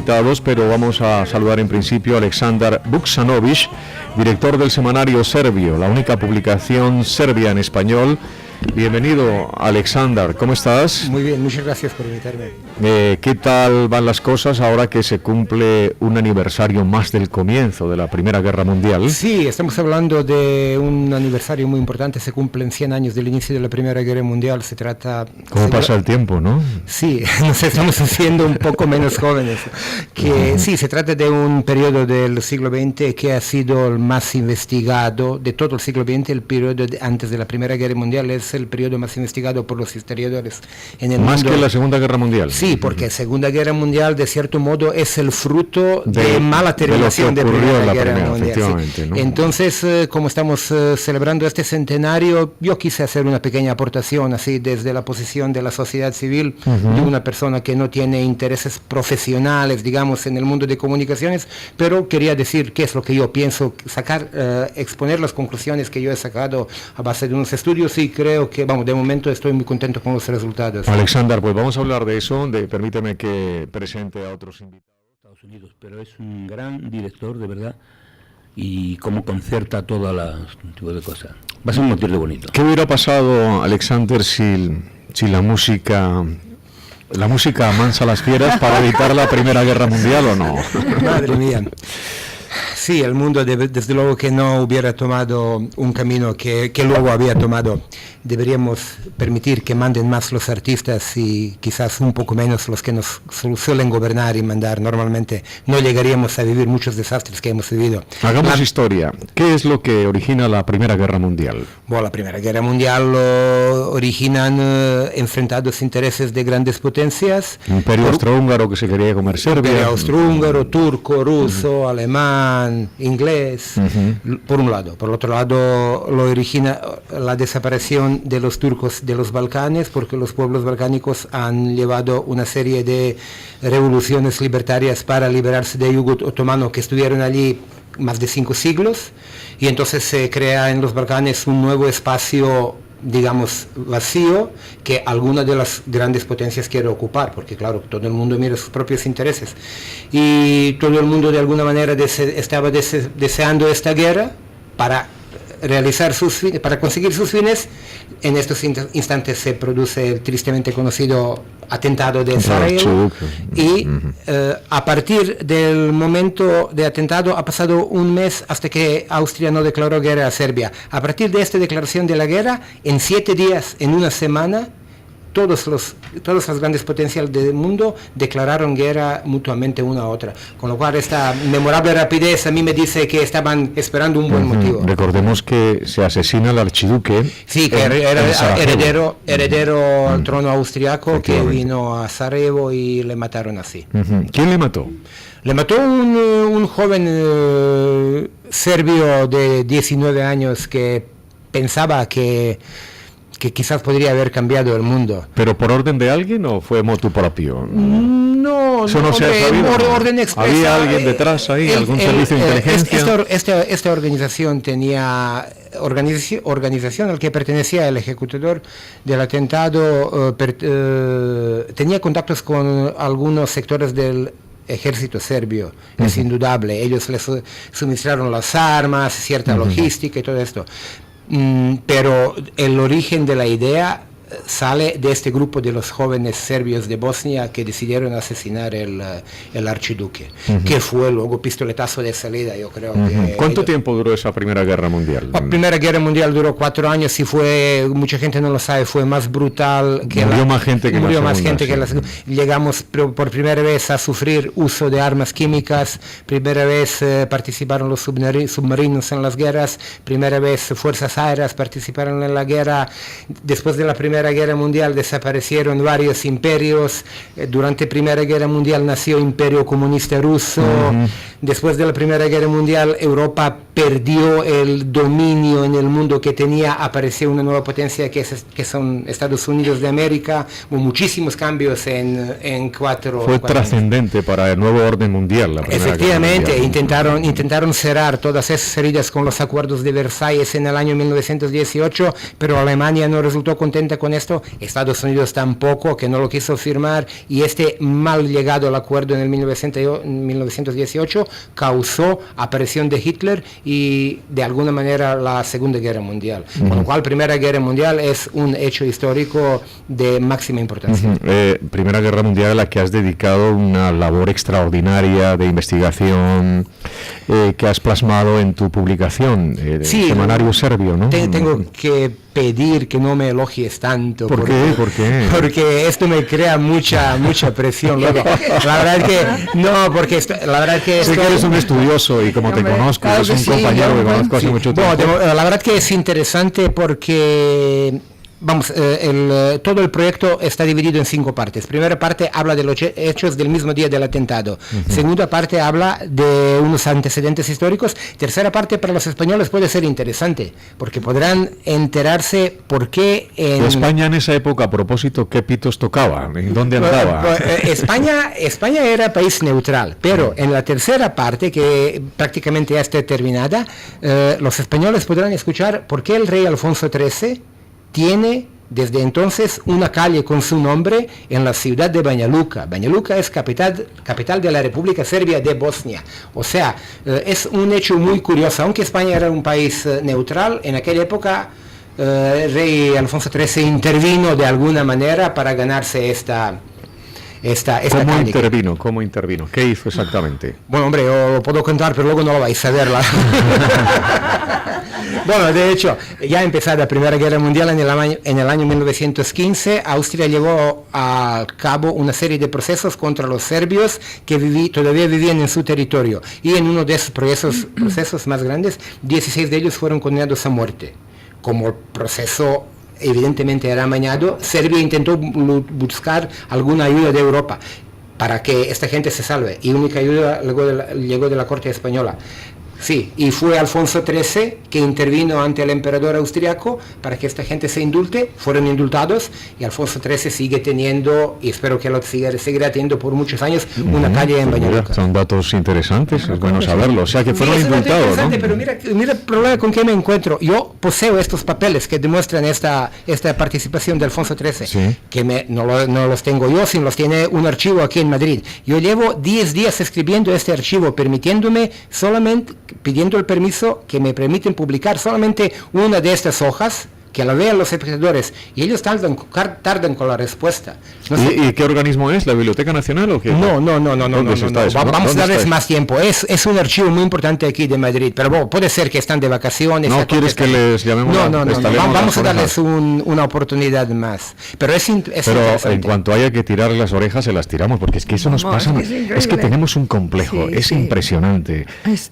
invitados, pero vamos a saludar en principio a Aleksandar Vuksanović, director del semanario Serbio, la única publicación serbia en español. Bienvenido, Aleksandar, ¿cómo estás? Muy bien, muchas gracias por invitarme. ¿Qué tal van las cosas ahora que se cumple un aniversario más del comienzo de la Primera Guerra Mundial? Sí, estamos hablando de un aniversario muy importante, se cumplen 100 años del inicio de la Primera Guerra Mundial, se trata... ¿Cómo pasa el tiempo, no? Sí, nos estamos haciendo un poco menos jóvenes. Sí, se trata de un periodo del siglo XX que ha sido el más investigado de todo el siglo XX, el periodo antes de la Primera Guerra Mundial es el periodo más investigado por los historiadores en el mundo. ¿Más que la Segunda Guerra Mundial? Sí, porque Segunda Guerra Mundial de cierto modo es el fruto de mala terminación de Primera Guerra Mundial. Sí. ¿No? Entonces, como estamos celebrando este centenario, yo quise hacer una pequeña aportación así desde la posición de la sociedad civil, de una persona que no tiene intereses profesionales, digamos, en el mundo de comunicaciones, pero quería decir qué es lo que yo pienso, exponer las conclusiones que yo he sacado a base de unos estudios y creo que, vamos, de momento estoy muy contento con los resultados. Aleksandar, pues vamos a hablar de eso, permíteme que presente a otros invitados. Estados Unidos, pero es un gran director, de verdad, y cómo concerta todas las tipo de cosas. Va a ser un motivo bonito. ¿Qué hubiera pasado, Aleksandar, si la música amansa las fieras para evitar la Primera Guerra Mundial o no? Madre mía. Sí, el mundo desde luego que no hubiera tomado un camino que luego había tomado. Deberíamos permitir que manden más los artistas y quizás un poco menos los que nos suelen gobernar y mandar. Normalmente no llegaríamos a vivir muchos desastres que hemos vivido. Hagamos historia. ¿Qué es lo que origina la Primera Guerra Mundial? Bueno, la Primera Guerra Mundial lo originan enfrentados intereses de grandes potencias. Imperio austrohúngaro que se quería comer Serbia. Imperio austrohúngaro, turco, ruso, alemán, inglés, por un lado. Por otro lado, lo origina la desaparición de los turcos de los Balcanes, porque los pueblos balcánicos han llevado una serie de revoluciones libertarias para liberarse del yugo otomano que estuvieron allí más de 5 siglos, y entonces se crea en los Balcanes un nuevo espacio, digamos, vacío, que alguna de las grandes potencias quiere ocupar, porque claro, todo el mundo mira sus propios intereses, y todo el mundo de alguna manera estaba deseando esta guerra para realizar sus fines, para conseguir sus fines. En estos instantes se produce el tristemente conocido atentado de Sarajevo y a partir del momento de atentado ha pasado un mes hasta que Austria no declaró guerra a Serbia. A partir de esta declaración de la guerra, en 7 días, en una semana, todas las grandes potencias del mundo declararon guerra mutuamente una a otra, con lo cual esta memorable rapidez a mí me dice que estaban esperando un buen motivo. Recordemos que se asesina al archiduque. Sí, que era heredero al trono austriaco, que vino a Sarajevo y le mataron así. ¿Quién le mató? Le mató un joven serbio de 19 años que pensaba que quizás podría haber cambiado el mundo. ¿Pero por orden de alguien o fue motu propio? No, eso no se ha sabido. Orden expresa. ¿Había alguien detrás ahí, algún servicio de inteligencia? Esta organización tenía organización al que pertenecía el ejecutador del atentado, tenía contactos con algunos sectores del ejército serbio, es indudable. Ellos les suministraron las armas, cierta logística y todo esto. Pero el origen de la idea sale de este grupo de los jóvenes serbios de Bosnia que decidieron asesinar el archiduque, que fue luego pistoletazo de salida, yo creo. ¿Cuánto tiempo duró esa Primera Guerra Mundial? La Primera Guerra Mundial duró 4 años y fue, mucha gente no lo sabe, fue más brutal que murió más gente que la segunda. Llegamos por primera vez a sufrir uso de armas químicas, primera vez participaron los submarinos en las guerras, primera vez fuerzas aéreas participaron en la guerra. Después de la Primera Guerra Mundial desaparecieron varios imperios. Durante Primera Guerra Mundial nació Imperio Comunista Ruso. Después de la Primera Guerra Mundial Europa perdió el dominio en el mundo que tenía, apareció una nueva potencia que son Estados Unidos de América. Hubo muchísimos cambios en 4 Fue trascendente para el nuevo orden mundial. Efectivamente, intentaron cerrar todas esas heridas con los acuerdos de Versalles en el año 1918, pero Alemania no resultó contenta con con esto, Estados Unidos tampoco, que no lo quiso firmar, y este mal llegado al acuerdo en el 1918 causó aparición de Hitler y de alguna manera la Segunda Guerra Mundial. Con lo cual, Primera Guerra Mundial es un hecho histórico de máxima importancia. Primera Guerra Mundial a la que has dedicado una labor extraordinaria de investigación que has plasmado en tu publicación, Sí, Semanario Serbio, ¿no? Tengo que pedir que no me elogies tanto. ¿Por qué? ¿Por qué? Porque esto me crea mucha presión luego. La verdad es que no, porque la verdad es que sé que eres un estudioso y como te conozco, claro eres que un sí, compañero que conozco hace sí. mucho tiempo. Bueno, la verdad que es interesante porque vamos, todo el proyecto está dividido en 5 partes. Primera parte habla de los hechos del mismo día del atentado. Segunda parte habla de unos antecedentes históricos. Tercera parte para los españoles puede ser interesante, porque podrán enterarse por qué en España en esa época, a propósito, ¿qué pitos tocaba? ¿En dónde andaba? España era país neutral, pero en la tercera parte, que prácticamente ya está terminada, los españoles podrán escuchar por qué el rey Alfonso XIII tiene desde entonces una calle con su nombre en la ciudad de Banja Luka. Banja Luka es capital de la República Serbia de Bosnia. O sea, es un hecho muy curioso. Aunque España era un país neutral, en aquella época el rey Alfonso XIII intervino de alguna manera para ganarse esta ¿Cómo intervino? ¿Qué hizo exactamente? Bueno, hombre, yo lo puedo contar, pero luego no lo vais a ver. Bueno, de hecho, ya empezada la Primera Guerra Mundial en el año 1915, Austria llevó a cabo una serie de procesos contra los serbios que todavía vivían en su territorio. Y en uno de esos procesos más grandes, 16 de ellos fueron condenados a muerte. Como el proceso evidentemente era amañado, Serbia intentó buscar alguna ayuda de Europa para que esta gente se salve, y única ayuda llegó de la corte española. Sí, y fue Alfonso XIII que intervino ante el emperador austriaco para que esta gente se indulte. Fueron indultados y Alfonso XIII sigue teniendo, y espero que lo seguirá teniendo por muchos años, una calle en Banja Luka. Son datos interesantes, es bueno saberlo. O sea, que fueron indultados, ¿no? Pero mira el problema con que me encuentro. Yo poseo estos papeles que demuestran esta participación de Alfonso XIII, sí, que no los tengo yo, sino los tiene un archivo aquí en Madrid. Yo llevo 10 días escribiendo este archivo, pidiendo el permiso que me permiten publicar solamente una de estas hojas, que la vean los espectadores, y ellos tardan con la respuesta. No sé. ¿Y qué organismo es? ¿La Biblioteca Nacional o qué? No. Está eso? Vamos a darles está más tiempo. Es un archivo muy importante aquí de Madrid, pero bueno, puede ser que están de vacaciones. ¿No quieres que les llamemos? Vamos a darles una oportunidad más. Pero en cuanto haya que tirar las orejas, se las tiramos, porque es que eso nos pasa. Es que tenemos un complejo, es impresionante.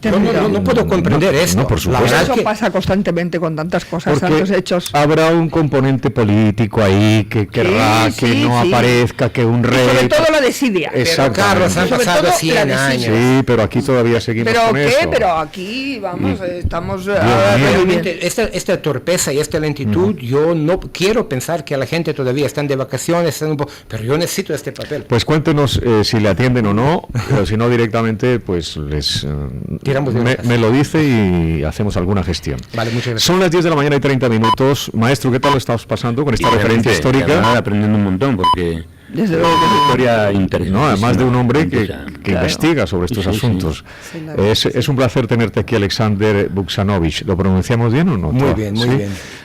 No puedo comprender esto. No, por supuesto. Eso pasa constantemente con tantas cosas, tantos hechos. Habrá un componente político ahí que querrá que no aparezca, que un rey... Y sobre todo la desidia. Pero Carlos, han pasado 100 años. Sí, pero aquí todavía seguimos con eso. Pero aquí, vamos, estamos... Realmente, esta torpeza y esta lentitud, yo no quiero pensar que la gente todavía están de vacaciones, pero yo necesito este papel. Pues cuéntenos si le atienden o no, pero si no directamente, pues les me lo dice y hacemos alguna gestión. Vale, muchas gracias. Son las 10 de la mañana y 30 minutos. Maestro, ¿qué tal lo estamos pasando con esta referencia histórica? Aprendiendo un montón, porque desde luego que es una historia interesante. No, además de un hombre que investiga sobre estos asuntos. Es un placer tenerte aquí, Alexander Vuksanovic. ¿Lo pronunciamos bien o no? Muy bien.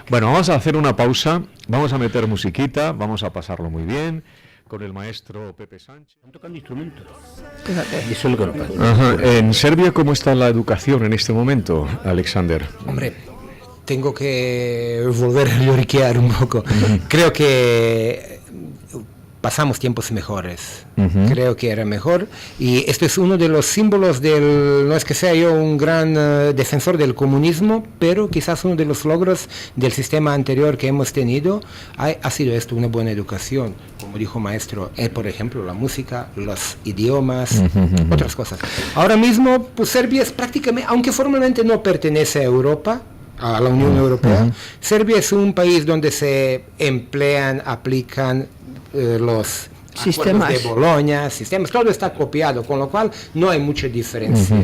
Bueno, vamos a hacer una pausa, vamos a meter musiquita, vamos a pasarlo muy bien con el maestro Pepe Sánchez. Están tocando instrumentos. Fíjate. Eso es lo que nos pasa. En Serbia, ¿cómo está la educación en este momento, Alexander? Hombre, tengo que volver a lloriquear un poco. Creo que pasamos tiempos mejores. Creo que era mejor. Y esto es uno de los símbolos no es que sea yo un gran defensor del comunismo, pero quizás uno de los logros del sistema anterior que hemos tenido ha sido esto, una buena educación. Como dijo maestro, por ejemplo, la música, los idiomas, otras cosas. Ahora mismo, pues Serbia es prácticamente, aunque formalmente no pertenece a Europa, a la Unión Europea, Serbia es un país donde se aplican los Sistemas. de Bolonia, sistemas, todo está copiado, con lo cual no hay mucha diferencia.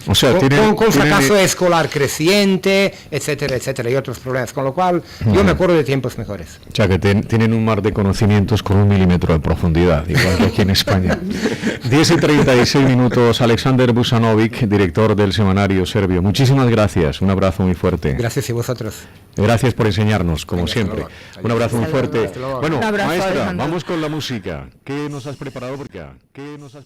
O sea, Con fracaso escolar creciente, etcétera, etcétera, y otros problemas, con lo cual yo me acuerdo de tiempos mejores. O sea, que tienen un mar de conocimientos con 1 milímetro de profundidad, igual que aquí en España. 10:36, Alexander Busanovic, director del semanario serbio. Muchísimas gracias, un abrazo muy fuerte. Gracias a vosotros. Gracias por enseñarnos, como Venga, siempre. hasta luego. Un abrazo muy Hasta luego. fuerte. Hasta luego. Bueno, Un abrazo, maestra, Alejandro. vamos con la música. ¿Qué nos has preparado por acá? ¿Qué nos has